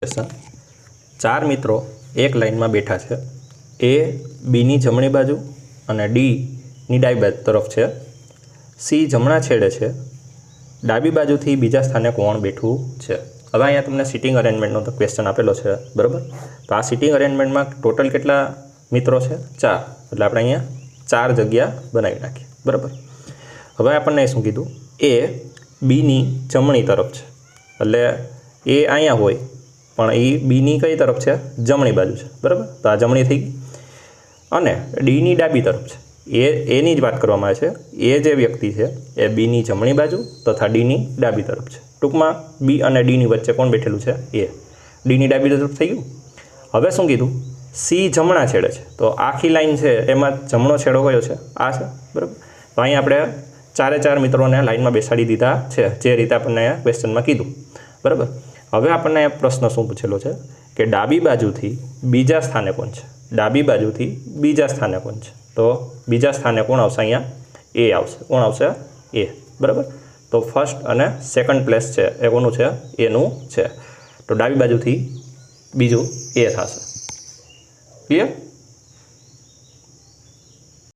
चार मित्रों एक लाइन में बैठा है। ए बी नी जमणी बाजू और डी नी डाबी बाजू तरफ है। सी जमणा छेड़े है। डाबी बाजू थी बीजा स्थाने कोण बैठू है। हवे अहींया तमने सीटिंग अरेन्जमेंटनो तो क्वेश्चन आपेलो है, बराबर। तो आ सीटिंग अरेन्जमेंट में टोटल केटला मित्रों है? 4। एटले आपणे अहींया 4 जग्या बनावी नाखी, बराबर। हवे आपणे शुं कीधुं? ए बी नी जमणी तरफ है, एटले ए अहींया होय पण ए बी नी कई तरफ है? जमणी बाजू है, बराबर। तो आ जमणी थई गई। अने डी नी डाबी तरफ है। ए नी ज वात करवामां आवे छे। ए जे व्यक्ति है ए बी नी जमणी बाजू तथा डी नी डाबी तरफ है। टूंकमां बी अने डी नी वच्चे कोण बैठेलुं छे? ए। डी नी डाबी तरफ थई गयुं। हवे शुं कीधुं? सी जमणा छेड़े है। तो आखी लाइन है एमां जमणो छेड़ो कयो छे? आ छे, बराबर। तो अहीं आपणे चारे चार मित्रोने लाइन में बेसाड़ी दीधा है, जे रीते आपणे क्वेश्चन में कीधुं, बराबर। हवे आपणे प्रश्न शुं पूछेलो छे कि डाबी बाजूथी बीजा स्थाने कोण छे? डाबी बाजूथी बीजा स्थाने कोण छे? तो बीजा स्थाने कोण आवशे? अहींया ए आवशे। कोण आवशे? ए, बराबर। तो फर्स्ट अने सेकंड प्लेस है ए कोनुं छे? ए नुं छे। तो डाबी बाजूथी बीजू ए थशे। क्लियर?